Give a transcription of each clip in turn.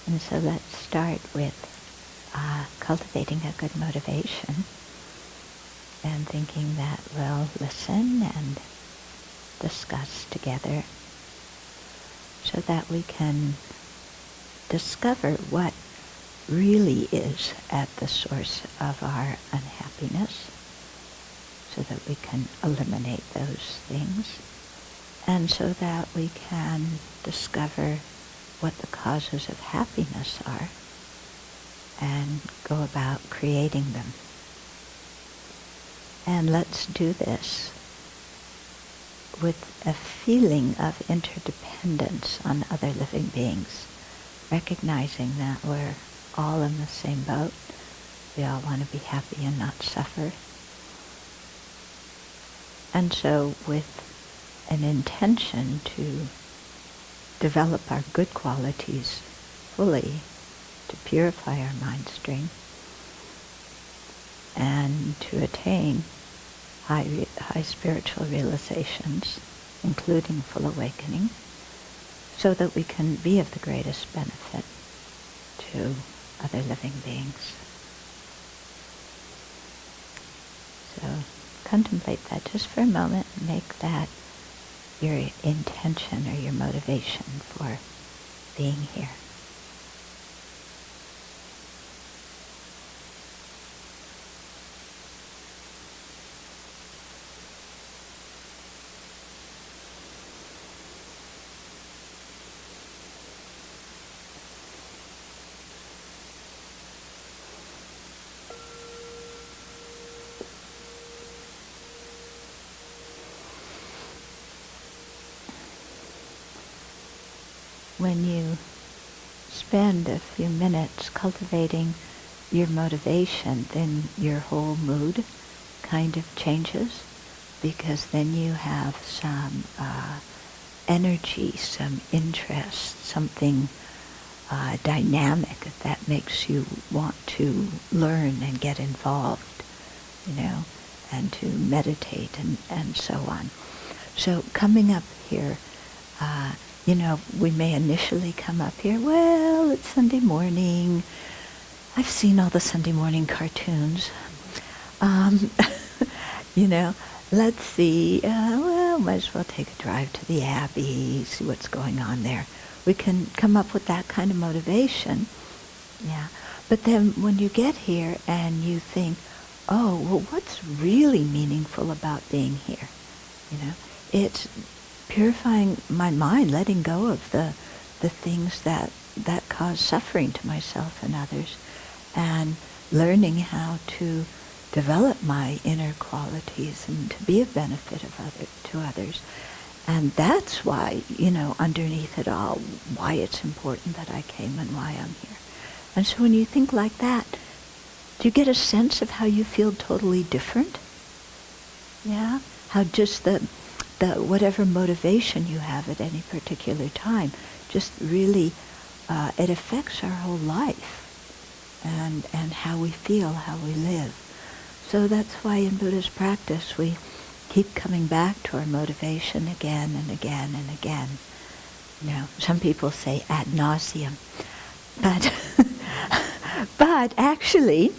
And so let's start with cultivating a good motivation and thinking that we'll listen and discuss together so that we can discover what really is at the source of our unhappiness so that we can eliminate those things, and so that we can discover what the causes of happiness are and go about creating them. And let's do this with a feeling of interdependence on other living beings, recognizing that we're all in the same boat. We all want to be happy and not suffer. And so with an intention to develop our good qualities fully, to purify our mind stream, and to attain high spiritual realizations, including full awakening, so that we can be of the greatest benefit to other living beings. So contemplate that just for a moment and make that your intention or your motivation for being here. When you spend a few minutes cultivating your motivation, then your whole mood kind of changes, because then you have some energy, some interest, something dynamic that makes you want to learn and get involved, and to meditate and so on. So coming up here, we may initially come up here, well, it's Sunday morning. I've seen all the Sunday morning cartoons. Let's see, might as well take a drive to the Abbey, see what's going on there. We can come up with that kind of motivation. Yeah. But then when you get here and you think, oh, well, what's really meaningful about being here? It's purifying my mind, letting go of the things that cause suffering to myself and others, and learning how to develop my inner qualities and to be of benefit to others. And that's why, underneath it all, why it's important that I came and why I'm here. And so when you think like that, do you get a sense of how you feel totally different? Yeah? How just the whatever motivation you have at any particular time, just really, it affects our whole life and how we feel, how we live. So that's why in Buddhist practice we keep coming back to our motivation again and again and again. Some people say ad nauseum, but actually,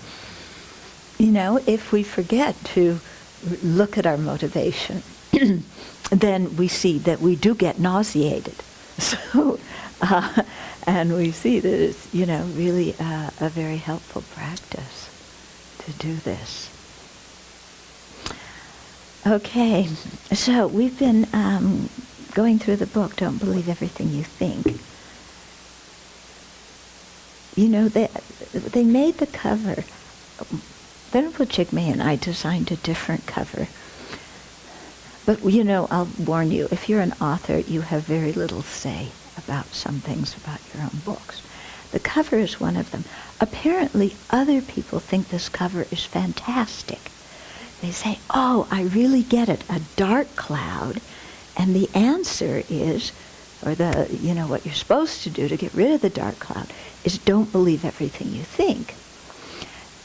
if we forget to look at our motivation, then we see that we do get nauseated. So, and we see that it's, really a very helpful practice to do this. Okay, so we've been going through the book, Don't Believe Everything You Think. They made the cover. Venerable Jigme and I designed a different cover. But, I'll warn you, if you're an author, you have very little say about some things about your own books. The cover is one of them. Apparently, other people think this cover is fantastic. They say, oh, I really get it, a dark cloud. And the answer is, or what you're supposed to do to get rid of the dark cloud, is don't believe everything you think.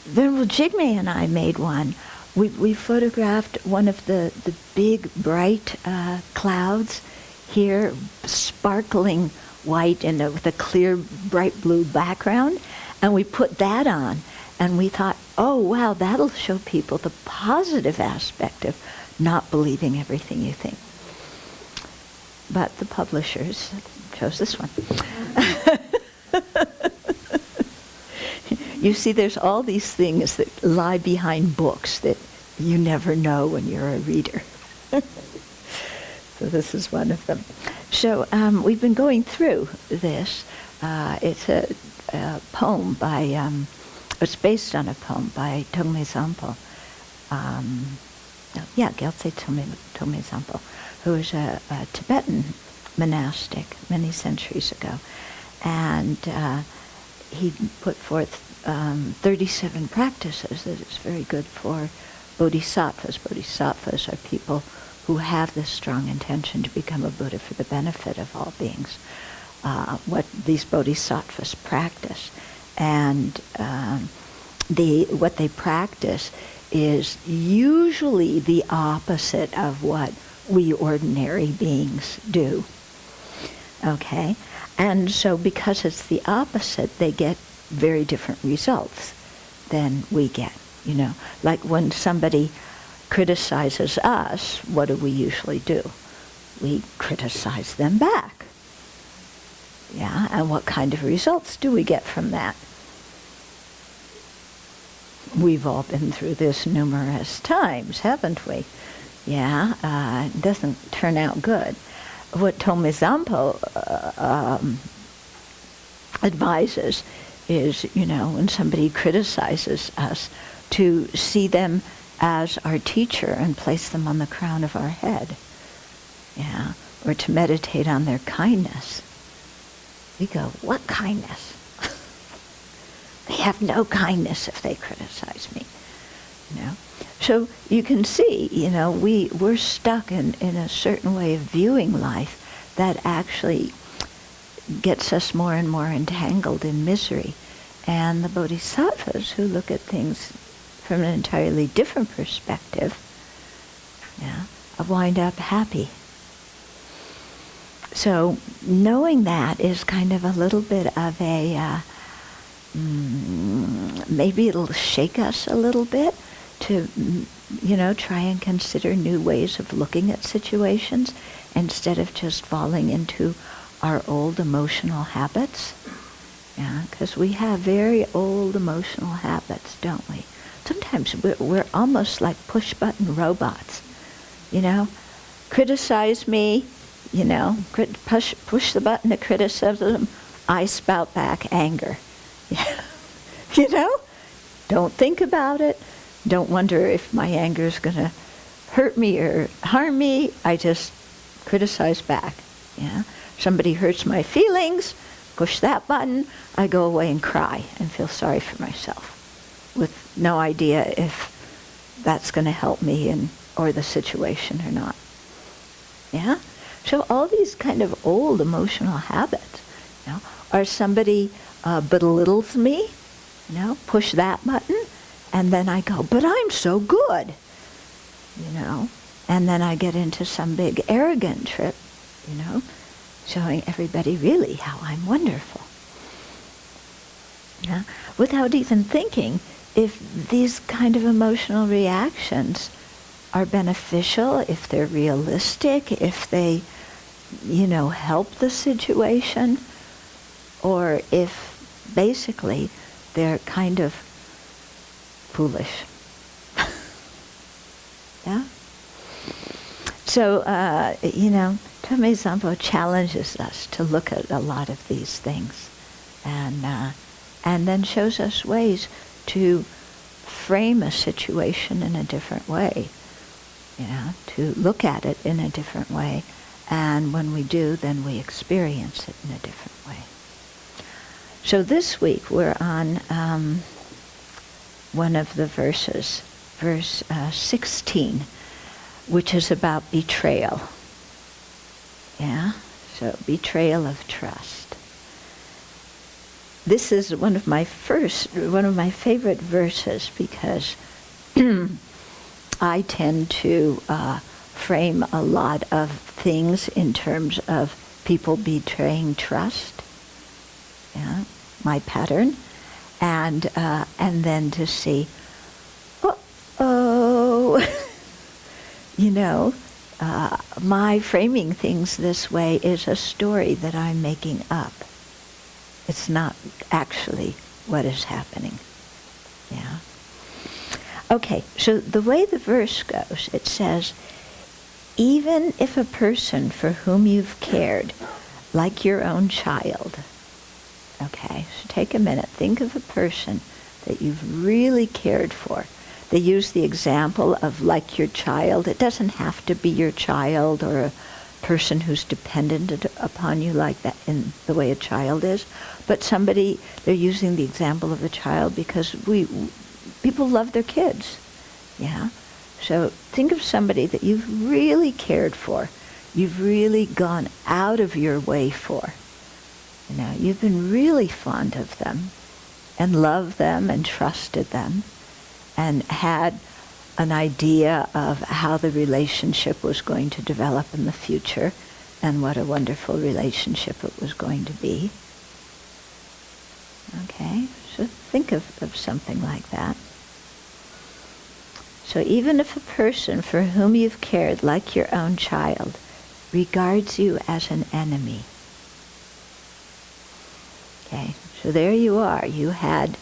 Venerable Jigme and I made one. We photographed one of the big, bright clouds here, sparkling white and with a clear, bright blue background, and we put that on. And we thought, oh, wow, that'll show people the positive aspect of not believing everything you think. But the publishers chose this one. You see, there's all these things that lie behind books that you never know when you're a reader. So this is one of them. So we've been going through this. It's a poem by, it's based on a poem by Tongme Sampo. Gyaltse Tongme Sampo, who was a Tibetan monastic many centuries ago. And he put forth 37 practices that is very good for bodhisattvas. Bodhisattvas are people who have this strong intention to become a Buddha for the benefit of all beings. What these bodhisattvas practice. And what they practice is usually the opposite of what we ordinary beings do. Okay? And so because it's the opposite, they get very different results than we get. You know, like when somebody criticizes us, what do we usually do? We criticize them back. Yeah, and what kind of results do we get from that? We've all been through this numerous times, haven't we? Yeah, it doesn't turn out good. What Tongme Sampo advises is, you know, when somebody criticizes us, to see them as our teacher and place them on the crown of our head. Yeah, or to meditate on their kindness. We go, what kindness? They have no kindness if they criticize me. You know? So you can see, you know, we're stuck in a certain way of viewing life that actually gets us more and more entangled in misery. And the bodhisattvas who look at things from an entirely different perspective, yeah, wind up happy. So knowing that is kind of a little bit of a, maybe it'll shake us a little bit to, you know, try and consider new ways of looking at situations instead of just falling into our old emotional habits. Yeah, because we have very old emotional habits, don't we? Sometimes we're almost like push-button robots, you know? Criticize me, you know, push the button of criticism, I spout back anger. You know? Don't think about it. Don't wonder if my anger is going to hurt me or harm me. I just criticize back. Yeah? Somebody hurts my feelings, push that button, I go away and cry and feel sorry for myself with no idea if that's going to help me or the situation or not. Yeah? So all these kind of old emotional habits, you know, or somebody belittles me, you know, push that button, and then I go, but I'm so good, you know, and then I get into some big arrogant trip, you know, showing everybody really how I'm wonderful. Yeah? Without even thinking if these kind of emotional reactions are beneficial, if they're realistic, if they, you know, help the situation, or if basically they're kind of foolish. Yeah? So, you know, Tongme Sampo challenges us to look at a lot of these things and then shows us ways to frame a situation in a different way, you know, to look at it in a different way. And when we do, then we experience it in a different way. So this week we're on one of the verses, verse 16, which is about betrayal. Yeah? So betrayal of trust. This is one of my favorite verses because I tend to frame a lot of things in terms of people betraying trust, yeah, my pattern, and then to see, my framing things this way is a story that I'm making up. It's not actually what is happening. Yeah. Okay, so the way the verse goes, it says, even if a person for whom you've cared, like your own child. Okay, so take a minute. Think of a person that you've really cared for. They use the example of like your child. It doesn't have to be your child or a person who's dependent upon you like that in the way a child is, but somebody, they're using the example of a child because people love their kids, yeah? So think of somebody that you've really cared for, you've really gone out of your way for. You've been really fond of them and loved them and trusted them and had an idea of how the relationship was going to develop in the future and what a wonderful relationship it was going to be. Okay, so think of something like that. So even if a person for whom you've cared like your own child regards you as an enemy. Okay, so there you are. You had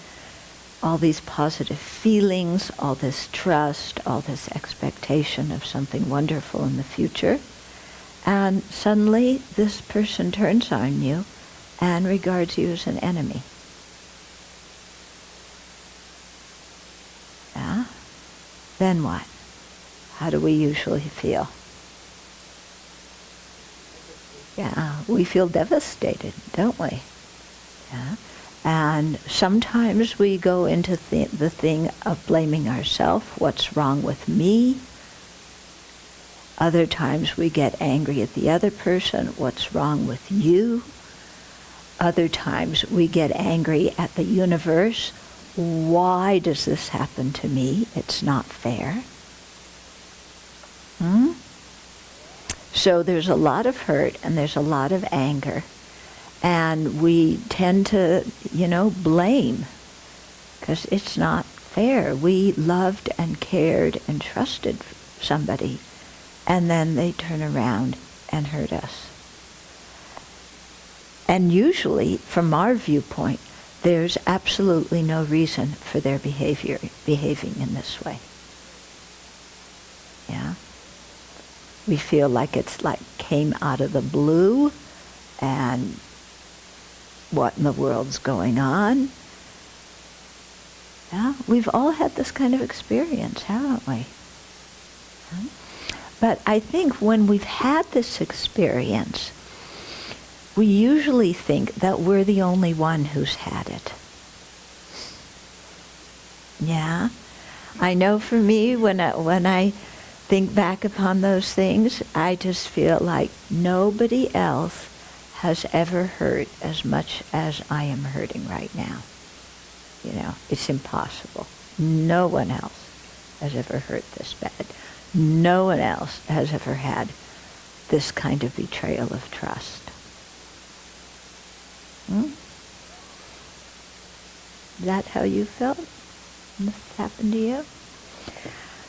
all these positive feelings, all this trust, all this expectation of something wonderful in the future. And suddenly this person turns on you and regards you as an enemy. Yeah? Then what? How do we usually feel? Yeah, we feel devastated, don't we? Yeah. And sometimes we go into the thing of blaming ourselves. What's wrong with me? Other times we get angry at the other person. What's wrong with you? Other times we get angry at the universe. Why does this happen to me? It's not fair. So there's a lot of hurt and there's a lot of anger. And we tend to, blame, because it's not fair. We loved and cared and trusted somebody, and then they turn around and hurt us. And usually, from our viewpoint, there's absolutely no reason for their behaving in this way. Yeah? We feel like it's like came out of the blue, and what in the world's going on? Yeah, we've all had this kind of experience, haven't we? But I think when we've had this experience, we usually think that we're the only one who's had it. Yeah, I know for me, when I think back upon those things, I just feel like nobody else has ever hurt as much as I am hurting right now. It's impossible. No one else has ever hurt this bad. No one else has ever had this kind of betrayal of trust. Is that how you felt? This happened to you?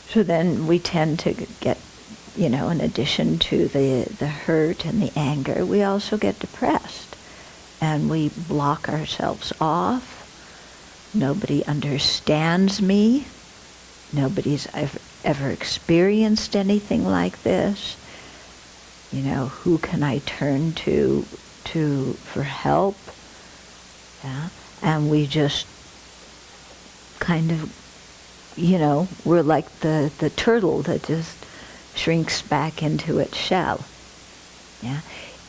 So then we tend to get, in addition to the hurt and the anger, we also get depressed. And we block ourselves off. Nobody understands me. Nobody's ever experienced anything like this. Who can I turn to for help? Yeah? And we just kind of, we're like the turtle that just shrinks back into its shell. Yeah?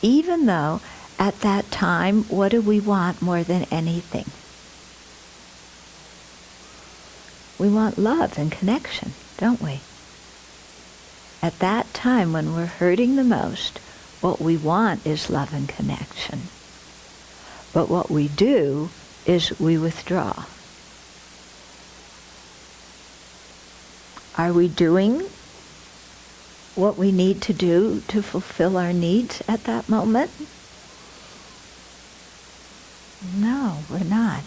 Even though at that time, what do we want more than anything? We want love and connection, don't we? At that time when we're hurting the most, what we want is love and connection. But what we do is we withdraw. Are we doing what we need to do to fulfill our needs at that moment? No, we're not.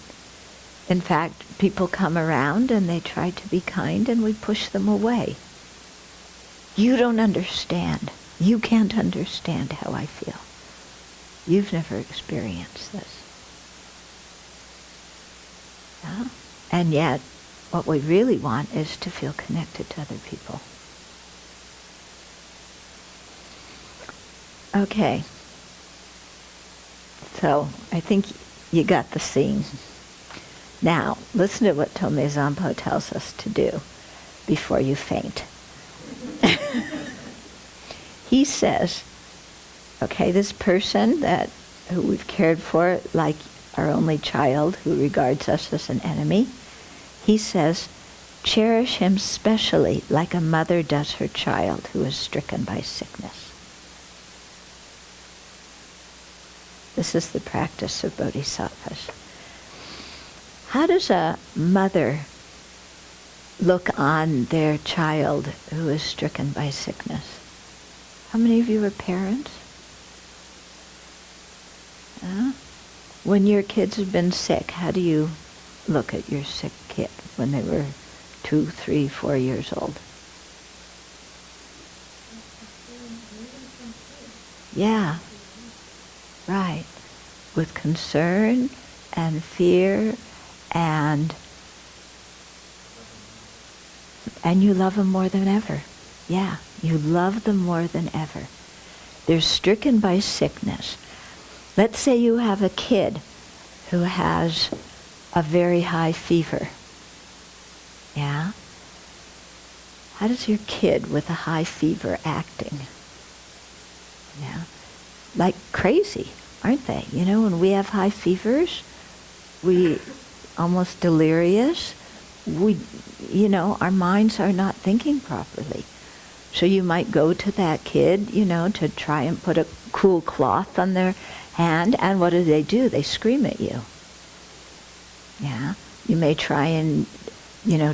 In fact, people come around and they try to be kind and we push them away. You don't understand. You can't understand how I feel. You've never experienced this. Yeah? And yet, what we really want is to feel connected to other people. Okay. So, I think you got the scene. Now, listen to what Tome Zampo tells us to do before you faint. He says, okay, this person who we've cared for like our only child who regards us as an enemy, he says, cherish him specially like a mother does her child who is stricken by sickness. This is the practice of bodhisattvas. How does a mother look on their child who is stricken by sickness? How many of you are parents? When your kids have been sick, how do you look at your sick kid when they were 2, 3, 4 years old? Yeah, right. With concern and fear and you love them more than ever. Yeah, you love them more than ever. They're stricken by sickness. Let's say you have a kid who has a very high fever. Yeah? How does your kid with a high fever acting? Yeah? Like crazy, aren't they? You know, when we have high fevers, we almost delirious. Our minds are not thinking properly. So you might go to that kid, to try and put a cool cloth on their hand, and what do? They scream at you. Yeah. You may try and,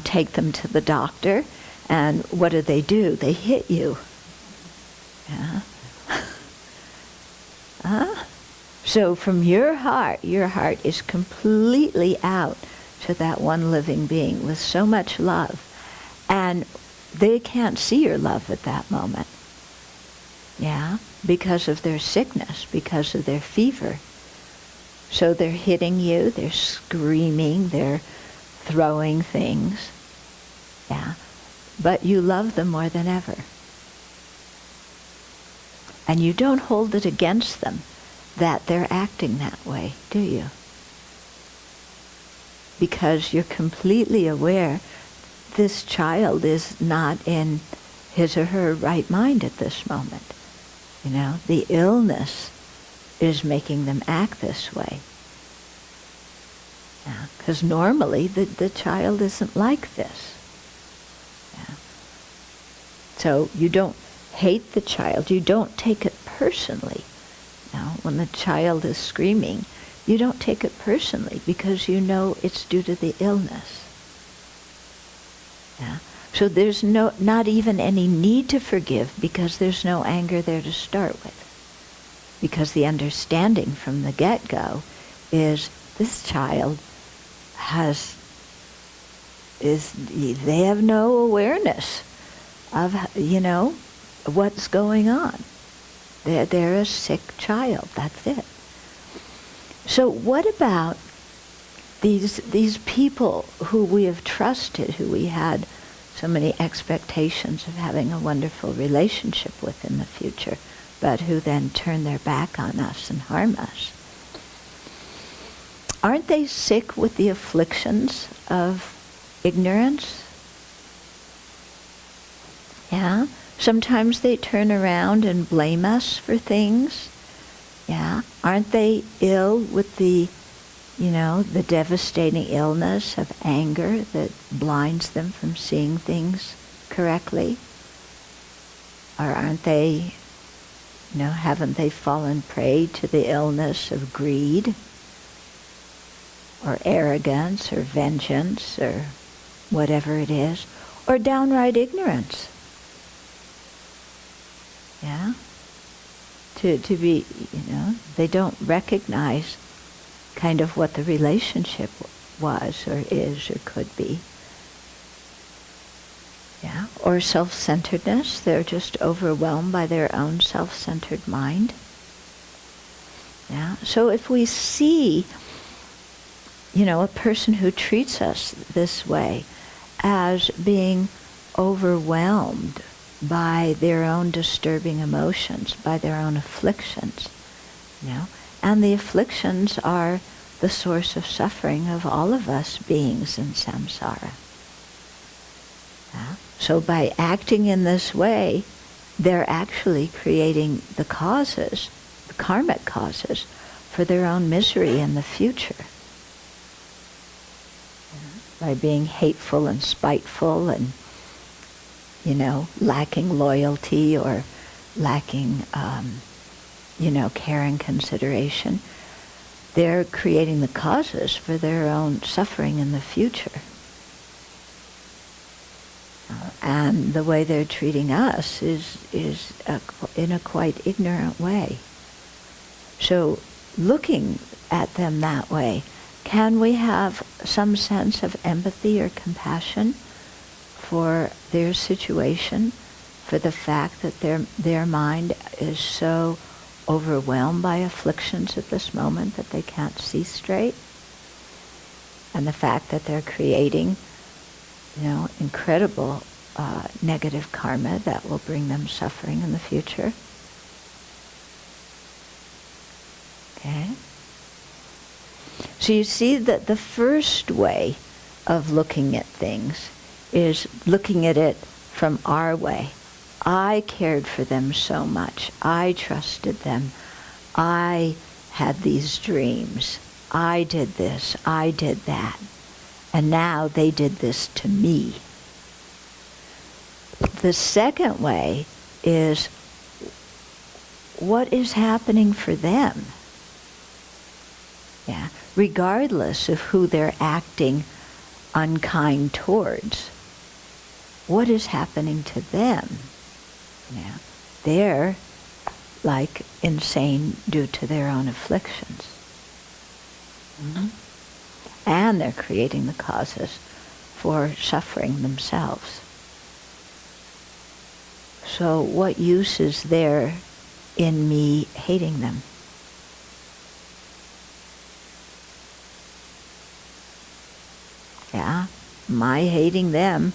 take them to the doctor, and what do? They hit you. Yeah. So from your heart is completely out to that one living being with so much love. And they can't see your love at that moment. Yeah? Because of their sickness, because of their fever. So they're hitting you, they're screaming, they're throwing things. Yeah? But you love them more than ever. And you don't hold it against them that they're acting that way, do you? Because you're completely aware this child is not in his or her right mind at this moment. The illness is making them act this way. Because normally the child isn't like this. Yeah. So you don't hate the child, you don't take it personally. When the child is screaming, you don't take it personally because you know it's due to the illness. Yeah. So there's not even any need to forgive because there's no anger there to start with. Because the understanding from the get-go is this child they have no awareness of, what's going on. They're a sick child, that's it. So what about these people who we have trusted, who we had so many expectations of having a wonderful relationship with in the future, but who then turn their back on us and harm us? Aren't they sick with the afflictions of ignorance? Yeah? Sometimes they turn around and blame us for things. Yeah? Aren't they ill with the devastating illness of anger that blinds them from seeing things correctly? Or aren't they, haven't they fallen prey to the illness of greed or arrogance or vengeance or whatever it is, or downright ignorance? Yeah? To be, they don't recognize kind of what the relationship was or is or could be. Yeah, or self-centeredness. They're just overwhelmed by their own self-centered mind. Yeah, so if we see, a person who treats us this way as being overwhelmed by their own disturbing emotions, by their own afflictions, and the afflictions are the source of suffering of all of us beings in samsara. Yeah? So by acting in this way, they're actually creating the causes, the karmic causes, for their own misery in the future. By being hateful and spiteful and, lacking loyalty or lacking, care and consideration, they're creating the causes for their own suffering in the future. And the way they're treating us is in a quite ignorant way. So looking at them that way, can we have some sense of empathy or compassion for their situation, for the fact that their mind is so overwhelmed by afflictions at this moment that they can't see straight, and the fact that they're creating, incredible negative karma that will bring them suffering in the future? Okay. So you see that the first way of looking at things is looking at it from our way. I cared for them so much. I trusted them. I had these dreams. I did this. I did that. And now they did this to me. The second way is what is happening for them? Yeah, regardless of who they're acting unkind towards. What is happening to them? Yeah, they're like insane due to their own afflictions. Mm-hmm. And they're creating the causes for suffering themselves. So what use is there in me hating them? Yeah, my hating them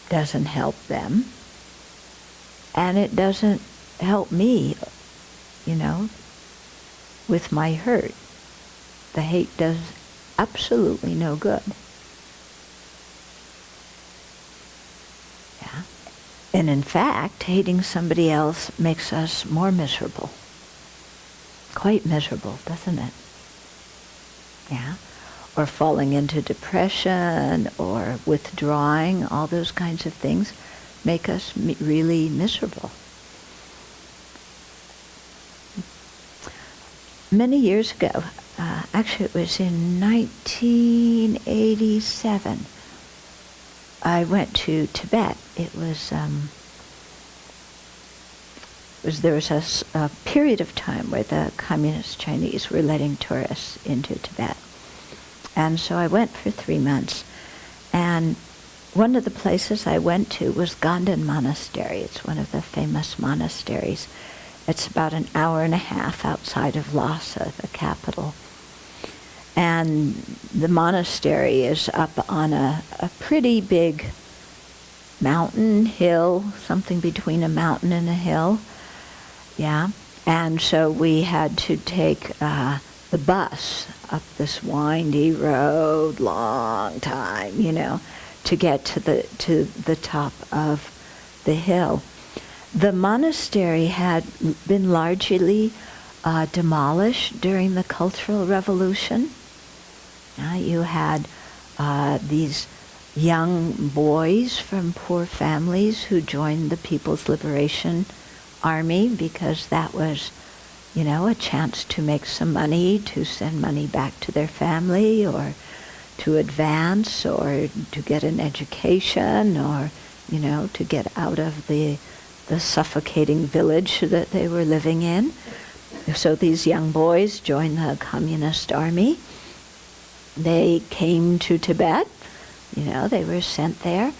doesn't help them, and it doesn't help me, with my hurt. The hate does absolutely no good. Yeah, and in fact, hating somebody else makes us more miserable. Quite miserable, doesn't it? Yeah. Or falling into depression or withdrawing, all those kinds of things make us really miserable. Many years ago, actually it was in 1987, I went to Tibet. There was a period of time where the communist Chinese were letting tourists into Tibet. And so I went for 3 months, and one of the places I went to was Ganden Monastery. It's one of the famous monasteries. It's about an hour and a half outside of Lhasa, the capital. And the monastery is up on a pretty big mountain, hill, something between a mountain and a hill. Yeah, and so we had to take the bus up this windy road, long time, to get to the top of the hill. The monastery had been largely demolished during the Cultural Revolution. You had these young boys from poor families who joined the People's Liberation Army because that was a chance to make some money, to send money back to their family, or to advance, or to get an education, or, to get out of the suffocating village that they were living in. So these young boys joined the communist army. They came to Tibet. They were sent there.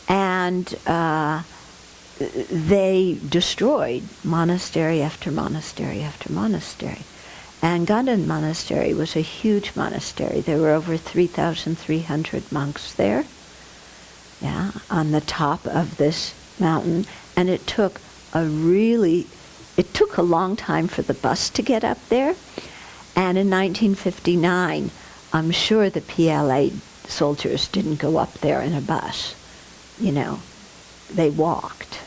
And they destroyed monastery after monastery after monastery. And Ganden Monastery was a huge monastery. There were over 3,300 monks there, on the top of this mountain. And it took a long time for the bus to get up there. And in 1959, I'm sure the PLA soldiers didn't go up there in a bus. They walked.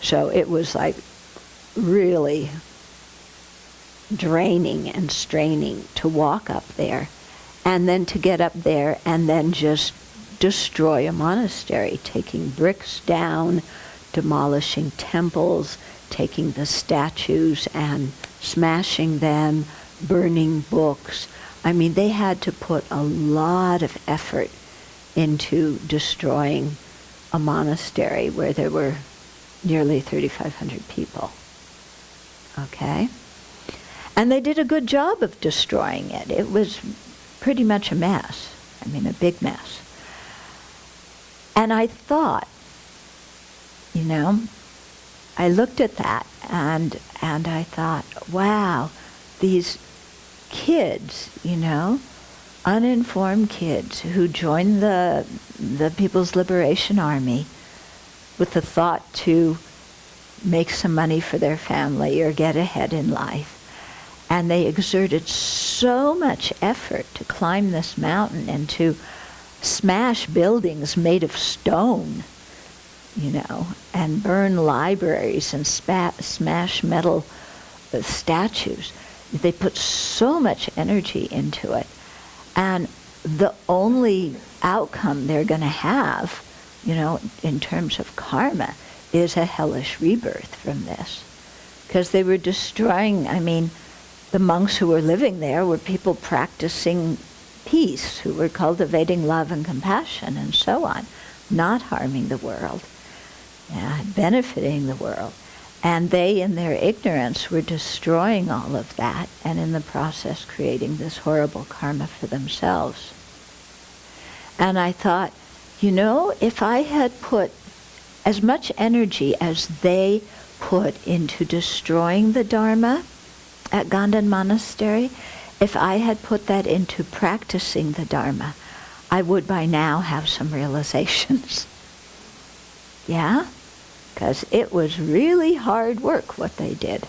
So it was like really draining and straining to walk up there, and then to get up there and then just destroy a monastery, taking bricks down, demolishing temples, taking the statues and smashing them, burning books. I mean, they had to put a lot of effort into destroying a monastery where there were nearly 3,500 people. Okay? And they did a good job of destroying it. It was pretty much a mess. I mean, a big mess. And I thought, I looked at that and I thought, wow, these kids, uninformed kids who joined the People's Liberation Army with the thought to make some money for their family or get ahead in life. And they exerted so much effort to climb this mountain and to smash buildings made of stone, and burn libraries and smash metal statues. They put so much energy into it. And the only outcome they're going to have, in terms of karma, is a hellish rebirth from this. Because they were destroying, the monks who were living there were people practicing peace, who were cultivating love and compassion and so on, not harming the world, benefiting the world. And they, in their ignorance, were destroying all of that and in the process creating this horrible karma for themselves. And I thought, if I had put as much energy as they put into destroying the Dharma at Ganden Monastery, if I had put that into practicing the Dharma, I would by now have some realizations. Yeah? Because it was really hard work what they did.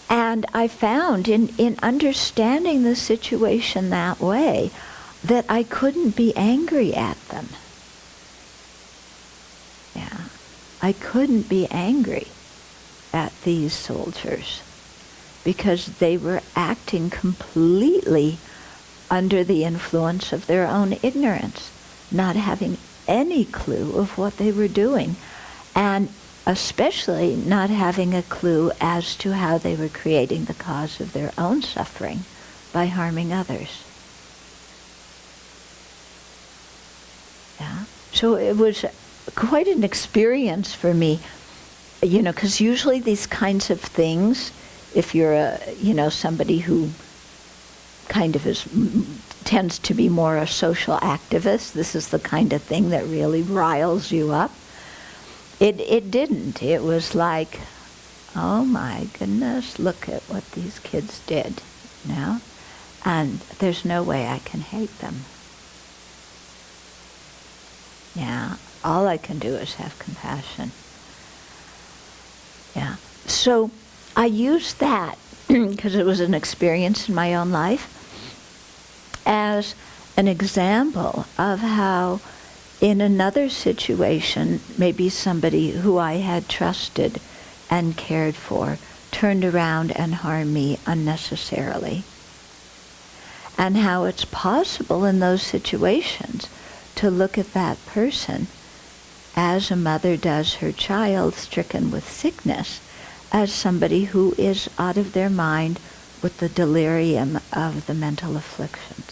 And I found in understanding the situation that way that I couldn't be angry at them. I couldn't be angry at these soldiers because they were acting completely under the influence of their own ignorance, not having any clue of what they were doing, and especially not having a clue as to how they were creating the cause of their own suffering by harming others. So it was quite an experience for me, because usually these kinds of things, if you're somebody who kind of tends to be more a social activist, this is the kind of thing that really riles you up. It didn't. It was like, oh my goodness, look at what these kids did, and there's no way I can hate them. All I can do is have compassion. So I used that, because it was an experience in my own life, as an example of how in another situation, maybe somebody who I had trusted and cared for turned around and harmed me unnecessarily. And how it's possible in those situations to look at that person as a mother does her child stricken with sickness, as somebody who is out of their mind with the delirium of the mental afflictions.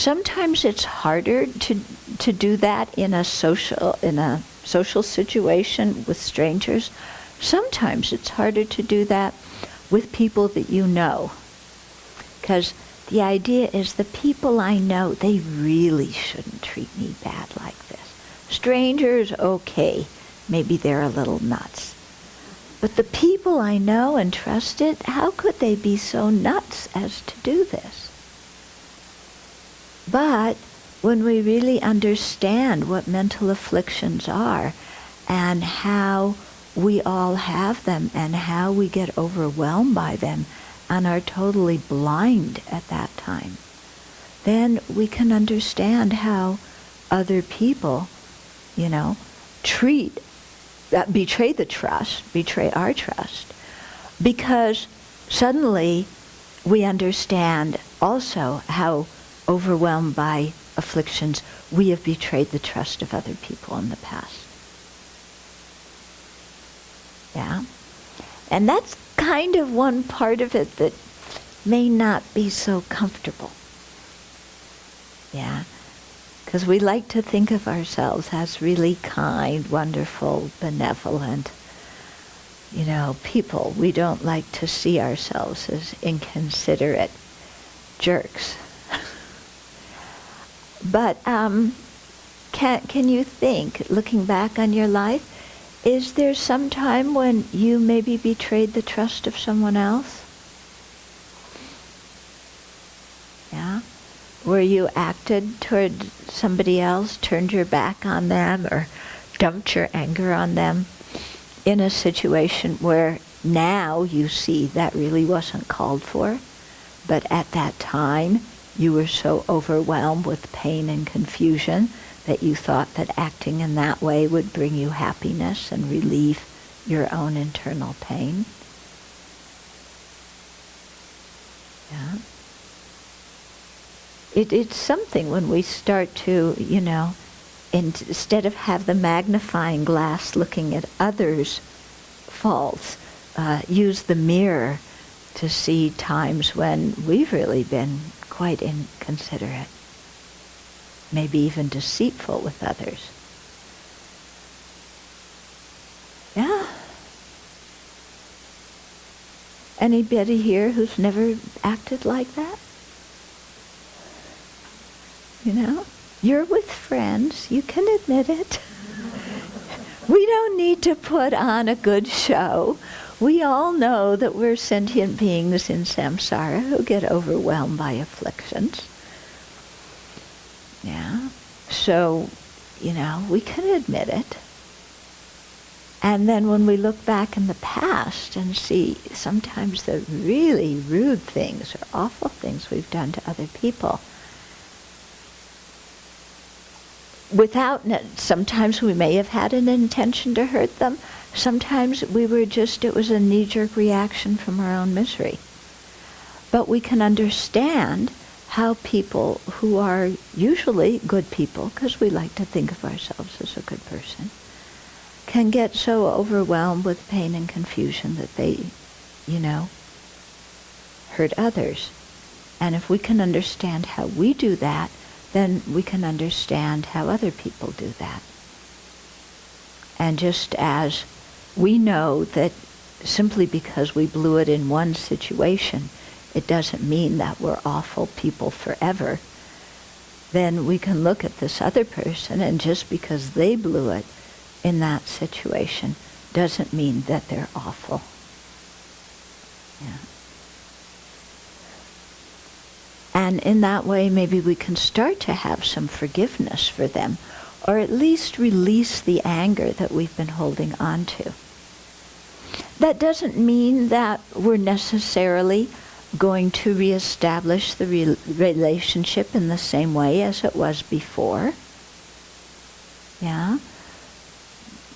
Sometimes it's harder to do that in a social situation with strangers. Sometimes it's harder to do that with people that you know. Because the idea is the people I know, they really shouldn't treat me bad like this. Strangers, okay, maybe they're a little nuts. But the people I know and trusted, how could they be so nuts as to do this? But when we really understand what mental afflictions are and how we all have them and how we get overwhelmed by them and are totally blind at that time, then we can understand how other people, betray our trust, because suddenly we understand also how overwhelmed by afflictions we have betrayed the trust of other people in the past. Yeah? And that's kind of one part of it that may not be so comfortable. Yeah? Because we like to think of ourselves as really kind, wonderful, benevolent, people. We don't like to see ourselves as inconsiderate jerks. But can you think, looking back on your life, is there some time when you maybe betrayed the trust of someone else? Yeah? Where you acted toward somebody else, turned your back on them, or dumped your anger on them in a situation where now you see that really wasn't called for, but at that time you were so overwhelmed with pain and confusion that you thought that acting in that way would bring you happiness and relieve your own internal pain. Yeah. It's something when we start to, instead of have the magnifying glass looking at others' faults, use the mirror to see times when we've really been quite inconsiderate, maybe even deceitful with others. Yeah. Anybody here who's never acted like that? You're with friends, you can admit it. We don't need to put on a good show. We all know that we're sentient beings in samsara who get overwhelmed by afflictions. Yeah. So, we can admit it. And then when we look back in the past and see sometimes the really rude things or awful things we've done to other people, sometimes we may have had an intention to hurt them. Sometimes it was a knee-jerk reaction from our own misery. But we can understand how people who are usually good people, because we like to think of ourselves as a good person, can get so overwhelmed with pain and confusion that they, hurt others. And if we can understand how we do that, then we can understand how other people do that. And just as we know that simply because we blew it in one situation, it doesn't mean that we're awful people forever, then we can look at this other person, and just because they blew it in that situation doesn't mean that they're awful. Yeah. And in that way, maybe we can start to have some forgiveness for them, or at least release the anger that we've been holding on to. That doesn't mean that we're necessarily going to reestablish the relationship in the same way as it was before. Yeah?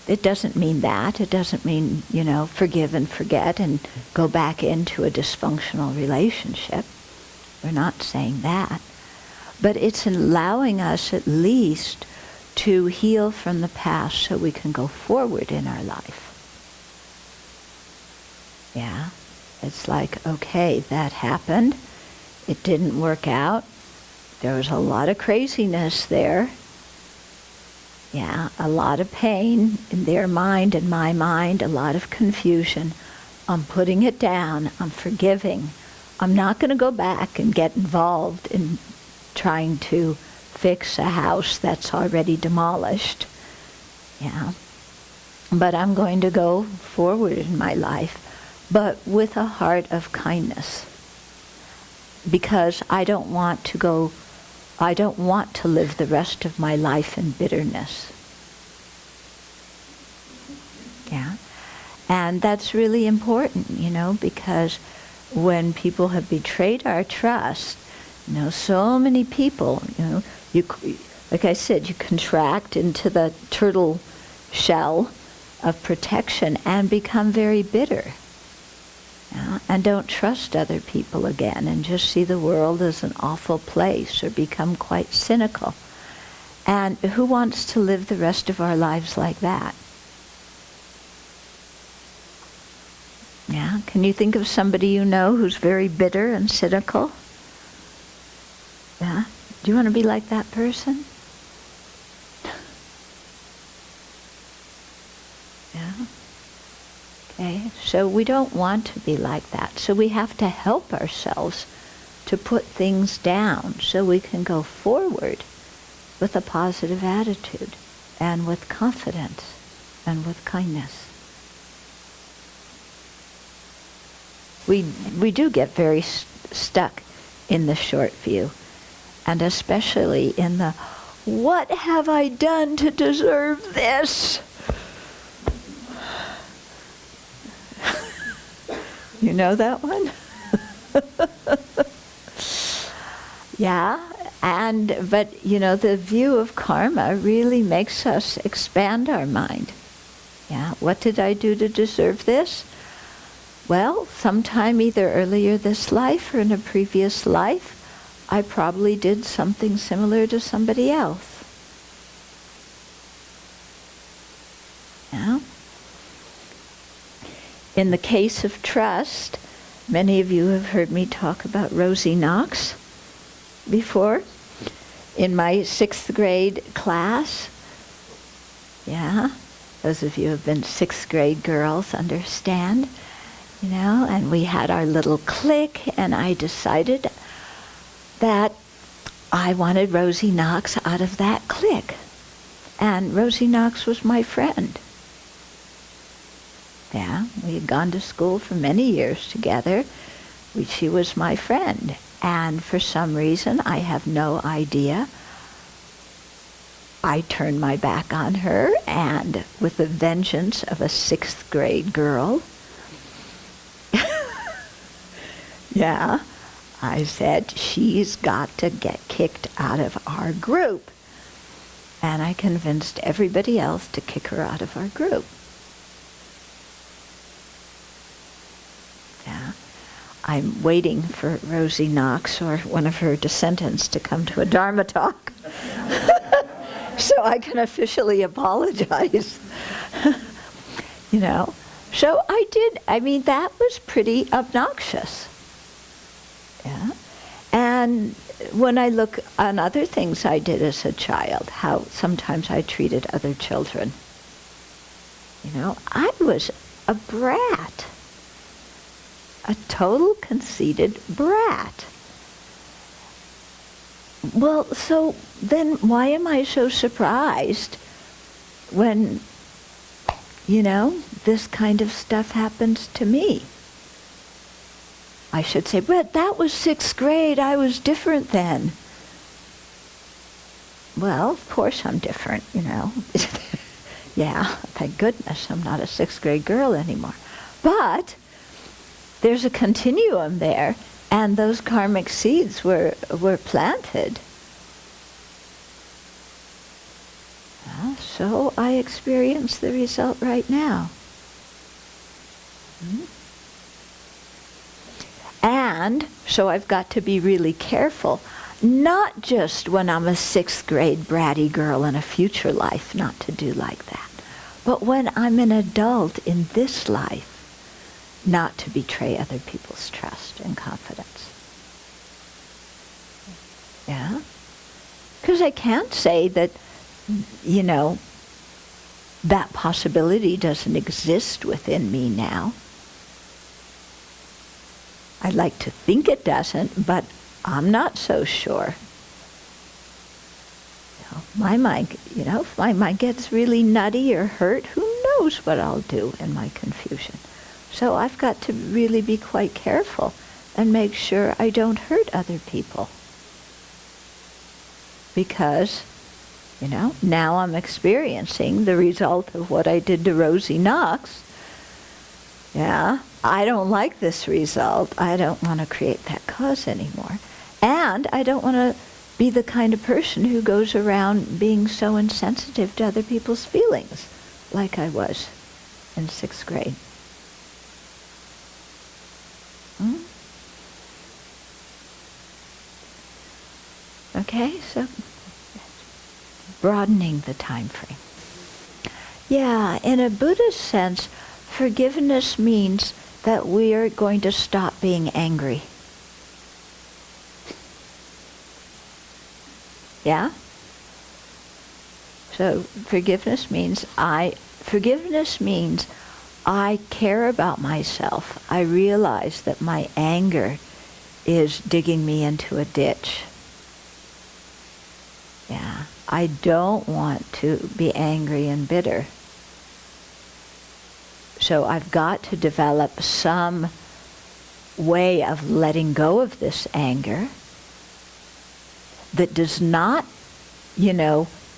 It doesn't mean that. It doesn't mean, forgive and forget and go back into a dysfunctional relationship. We're not saying that. But it's allowing us at least to heal from the past so we can go forward in our life. Yeah? It's like, okay, that happened. It didn't work out. There was a lot of craziness there. Yeah, a lot of pain in their mind and my mind, a lot of confusion. I'm putting it down. I'm forgiving. I'm not going to go back and get involved in trying to fix a house that's already demolished. Yeah. But I'm going to go forward in my life, but with a heart of kindness. Because I don't want to live the rest of my life in bitterness. Yeah. And that's really important, because when people have betrayed our trust, so many people, you, like I said, you contract into the turtle shell of protection and become very bitter. And don't trust other people again and just see the world as an awful place or become quite cynical. And who wants to live the rest of our lives like that? Yeah, can you think of somebody you know who's very bitter and cynical? Yeah, do you want to be like that person? Yeah. Okay, so we don't want to be like that. So we have to help ourselves to put things down so we can go forward with a positive attitude and with confidence and with kindness. We do get very stuck in the short view, and especially in the, what have I done to deserve this? You know that one? Yeah, but the view of karma really makes us expand our mind. Yeah, what did I do to deserve this? Well, sometime either earlier this life or in a previous life, I probably did something similar to somebody else. Yeah. In the case of trust, many of you have heard me talk about Rosie Knox before. In my 6th grade class, yeah, those of you who have been 6th grade girls understand, and we had our little clique, and I decided that I wanted Rosie Knox out of that clique. And Rosie Knox was my friend. Yeah, we had gone to school for many years together. She was my friend. And for some reason, I have no idea, I turned my back on her, and with the vengeance of a 6th grade girl, yeah, I said, she's got to get kicked out of our group. And I convinced everybody else to kick her out of our group. Yeah. I'm waiting for Rosie Knox or one of her descendants to come to a Dharma talk so I can officially apologize. So that was pretty obnoxious. Yeah. And when I look on other things I did as a child, how sometimes I treated other children, I was a brat. A total conceited brat. Well, so then why am I so surprised when, this kind of stuff happens to me? I should say, but that was 6th grade, I was different then. Well, of course I'm different, Yeah, thank goodness I'm not a 6th grade girl anymore. But there's a continuum there, and those karmic seeds were planted. So I experience the result right now. And so I've got to be really careful, not just when I'm a 6th grade bratty girl in a future life, not to do like that, but when I'm an adult in this life, not to betray other people's trust and confidence. Yeah? Because I can't say that, that possibility doesn't exist within me now. I'd like to think it doesn't, but I'm not so sure. My mind, if my mind gets really nutty or hurt, who knows what I'll do in my confusion. So I've got to really be quite careful and make sure I don't hurt other people. Because, now I'm experiencing the result of what I did to Rosie Knox. Yeah, I don't like this result. I don't want to create that cause anymore. And I don't want to be the kind of person who goes around being so insensitive to other people's feelings, like I was in 6th grade. Okay, so broadening the time frame. Yeah, in a Buddhist sense, forgiveness means that we are going to stop being angry. Yeah? So forgiveness means I care about myself. I realize that my anger is digging me into a ditch. Yeah. I don't want to be angry and bitter. So I've got to develop some way of letting go of this anger that does not,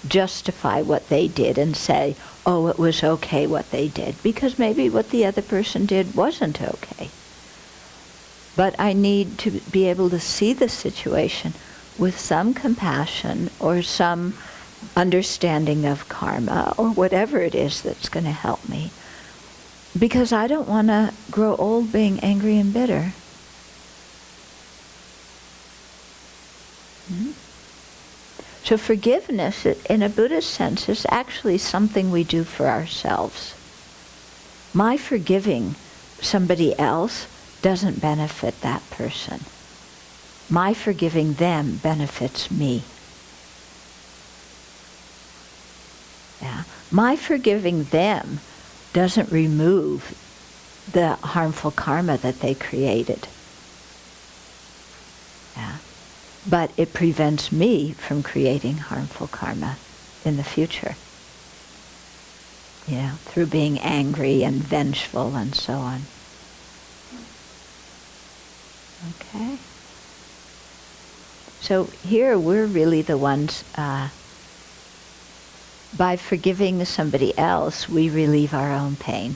justify what they did and say, oh, it was okay what they did, because maybe what the other person did wasn't okay. But I need to be able to see the situation with some compassion or some understanding of karma or whatever it is that's going to help me. Because I don't want to grow old being angry and bitter. So forgiveness, in a Buddhist sense, is actually something we do for ourselves. My forgiving somebody else doesn't benefit that person. My forgiving them benefits me. Yeah. My forgiving them doesn't remove the harmful karma that they created. Yeah. But it prevents me from creating harmful karma in the future. Through being angry and vengeful and so on. Okay? So here we're really the ones, by forgiving somebody else, we relieve our own pain.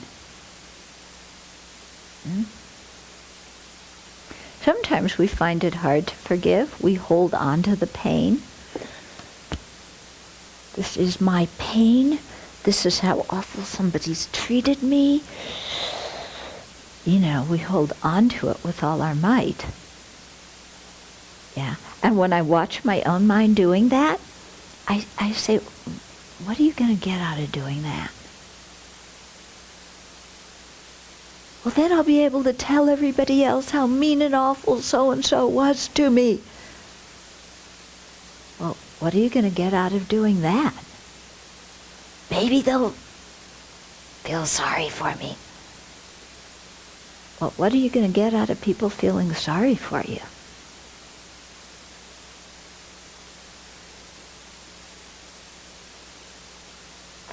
Sometimes we find it hard to forgive. We hold on to the pain. This is my pain. This is how awful somebody's treated me. We hold on to it with all our might. Yeah. And when I watch my own mind doing that, I say, what are you going to get out of doing that? Well, then I'll be able to tell everybody else how mean and awful so-and-so was to me. Well, what are you going to get out of doing that? Maybe they'll feel sorry for me. Well, what are you going to get out of people feeling sorry for you?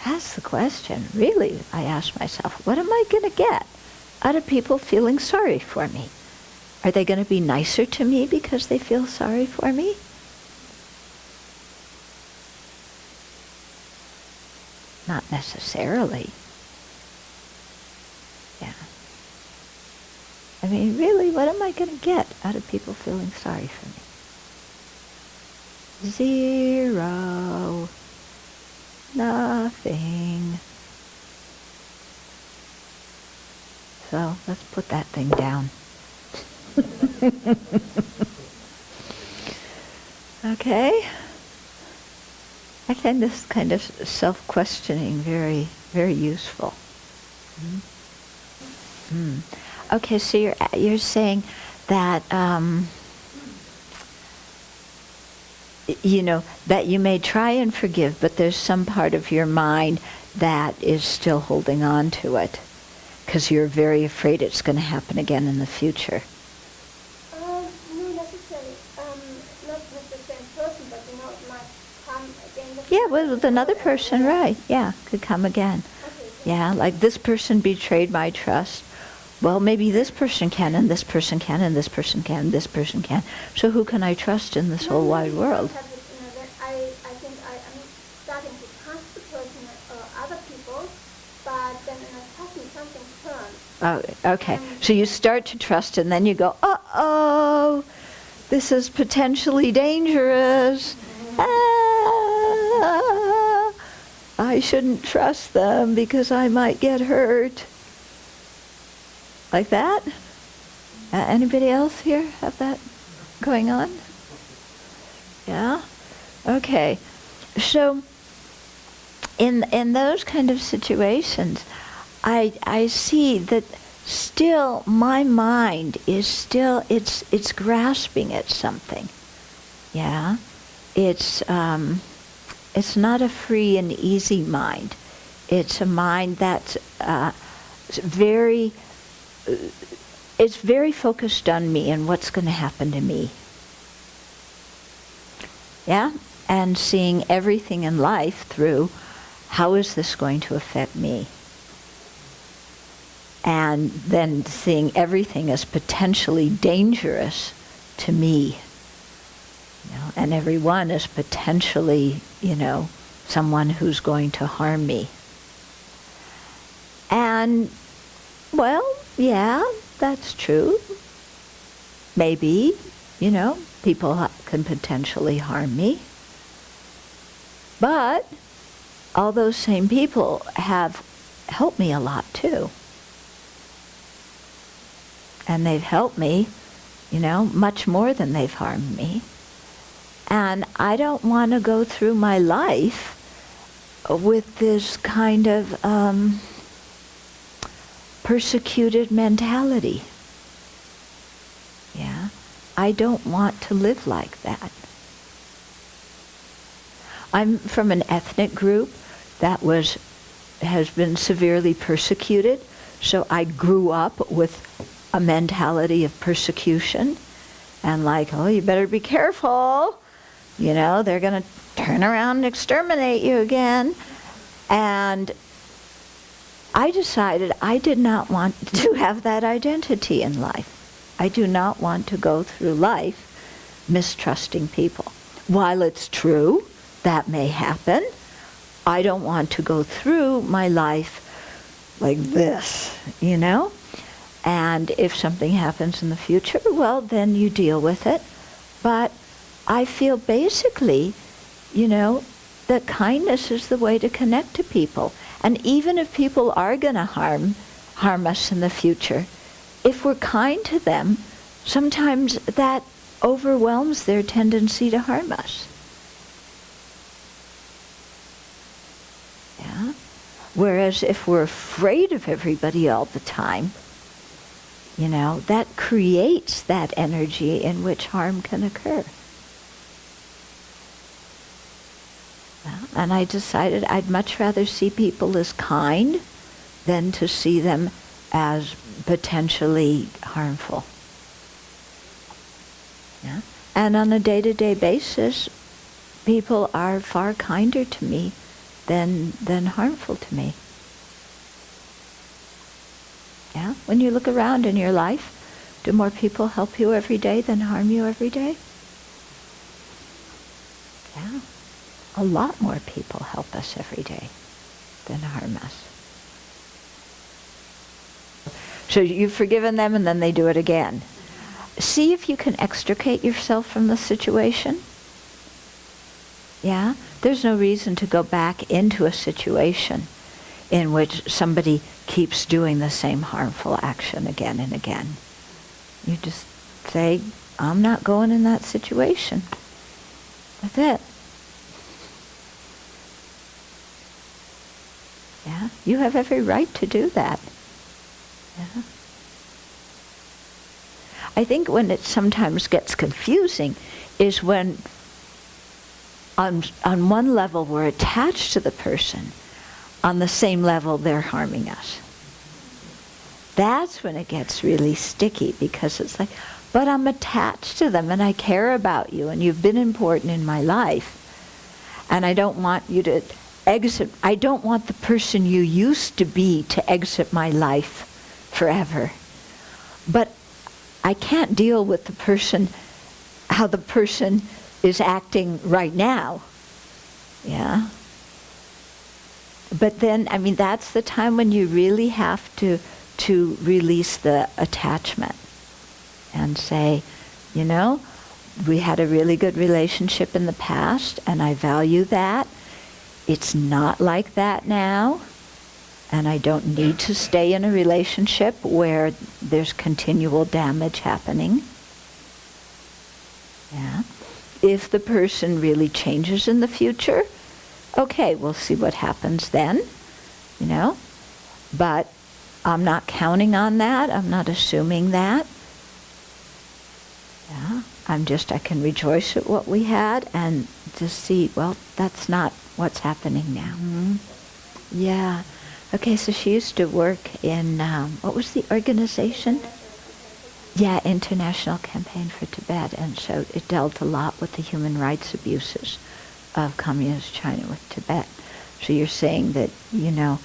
That's the question. Really, I ask myself, what am I going to get out of people feeling sorry for me? Are they going to be nicer to me because they feel sorry for me? Not necessarily. Yeah. I mean, really, what am I going to get out of people feeling sorry for me? Zero. Nothing. So let's put that thing down. Okay? I find this kind of self-questioning very, very useful. Okay, so you're saying that that you may try and forgive, but there's some part of your mind that is still holding on to it because you're very afraid it's going to happen again in the future. No necessarily. Not with the same person, but it might come again. Yeah, with another person, right. Yeah, could come again. Okay. Yeah, like this person betrayed my trust. Well, maybe this person can, and this person can, and this person can, and this person can. So who can I trust in this whole wide world? I think I'm starting to trust the person or other people, but then suddenly something turns. Oh, okay. So you start to trust, and then you go, uh-oh, this is potentially dangerous. Ah, I shouldn't trust them because I might get hurt. Like that? Anybody else here have that going on? Yeah? Okay. So in those kind of situations, I see that still my mind is still, it's grasping at something. Yeah? It's not a free and easy mind. It's a mind that's it's very focused on me and what's going to happen to me. Yeah? And seeing everything in life through, how is this going to affect me? And then seeing everything as potentially dangerous to me. And everyone is potentially, someone who's going to harm me. And, well, yeah, that's true. Maybe, people can potentially harm me. But all those same people have helped me a lot too. And they've helped me, much more than they've harmed me. And I don't want to go through my life with this kind of persecuted mentality. Yeah? I don't want to live like that. I'm from an ethnic group that has been severely persecuted, so I grew up with a mentality of persecution and you better be careful. They're going to turn around and exterminate you again. And I decided I did not want to have that identity in life. I do not want to go through life mistrusting people. While it's true, that may happen, I don't want to go through my life like this, And if something happens in the future, well, then you deal with it. But I feel basically, that kindness is the way to connect to people. And even if people are going to harm us in the future, if we're kind to them, sometimes that overwhelms their tendency to harm us. Yeah? Whereas if we're afraid of everybody all the time, that creates that energy in which harm can occur. And I decided I'd much rather see people as kind than to see them as potentially harmful. Yeah? And on a day-to-day basis, people are far kinder to me than harmful to me. Yeah? When you look around in your life, do more people help you every day than harm you every day? Yeah. A lot more people help us every day than harm us. So you've forgiven them and then they do it again. See if you can extricate yourself from the situation. Yeah? There's no reason to go back into a situation in which somebody keeps doing the same harmful action again and again. You just say, I'm not going in that situation. That's it. Yeah? You have every right to do that. Yeah? I think when it sometimes gets confusing is when on one level we're attached to the person, on the same level they're harming us. That's when it gets really sticky, because it's like, but I'm attached to them and I care about you and you've been important in my life, and I don't want you to exit. I don't want the person you used to be to exit my life forever. But I can't deal with the person, how the person is acting right now. Yeah. But then, I mean, that's the time when you really have to release the attachment and say, you know, we had a really good relationship in the past and I value that. It's not like that now, and I don't need to stay in a relationship where there's continual damage happening. Yeah. If the person really changes in the future, okay, we'll see what happens then, you know. But I'm not counting on that. I'm not assuming that. Yeah. I can rejoice at what we had and just see, well, that's not what's happening now. Mm-hmm. Yeah. Okay, so she used to work in, what was the organization? Yeah, International Campaign for Tibet, and so it dealt a lot with the human rights abuses of communist China with Tibet. So you're saying that, you know,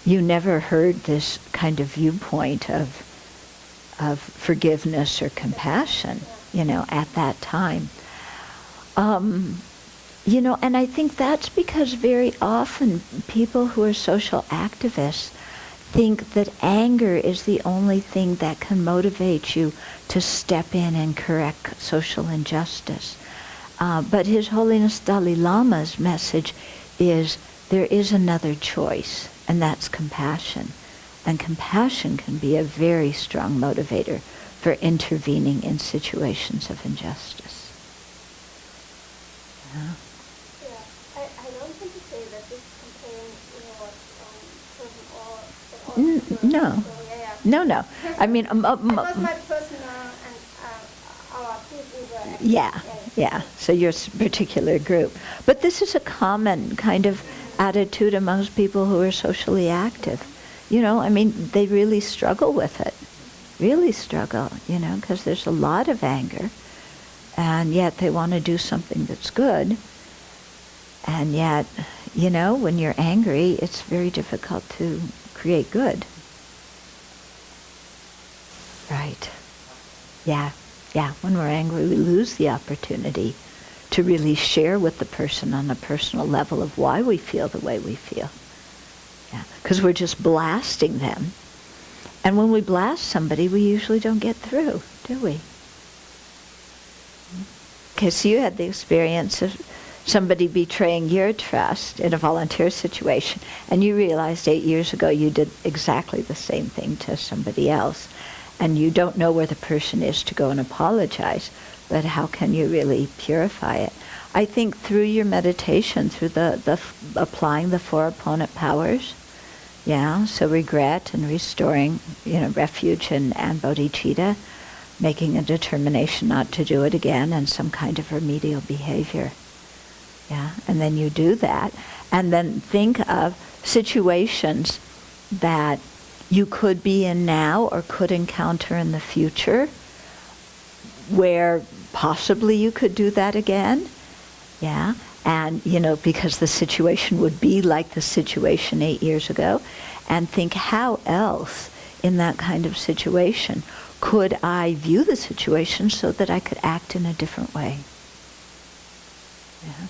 you never heard this kind of viewpoint of forgiveness or compassion, you know, at that time. You know, and I think that's because very often people who are social activists think that anger is the only thing that can motivate you to step in and correct social injustice. But His Holiness Dalai Lama's message is there is another choice, and that's compassion. And compassion can be a very strong motivator for intervening in situations of injustice. Yeah. I don't think to say that this campaign was person or No. So, No. I mean, it was my personal and our people were yeah. So your particular group. But this is a common kind of attitude amongst people who are socially active. You know, I mean, they really struggle with it. Really struggle, you know, because there's a lot of anger. And yet they want to do something that's good. And yet, you know, when you're angry, it's very difficult to create good. Right. Yeah. When we're angry, we lose the opportunity to really share with the person on a personal level of why we feel the way we feel. Yeah. Because we're just blasting them. And when we blast somebody, we usually don't get through, do we? Okay, so you had the experience of somebody betraying your trust in a volunteer situation, and you realized 8 years ago you did exactly the same thing to somebody else, and you don't know where the person is to go and apologize, but how can you really purify it? I think through your meditation, through the applying the 4 opponent powers, yeah, so regret and restoring, you know, refuge and bodhicitta, making a determination not to do it again, and some kind of remedial behavior. Yeah, and then you do that, and then think of situations that you could be in now or could encounter in the future where possibly you could do that again. Yeah, and, you know, because the situation would be like the situation 8 years ago, and think how else in that kind of situation could I view the situation so that I could act in a different way. Yeah.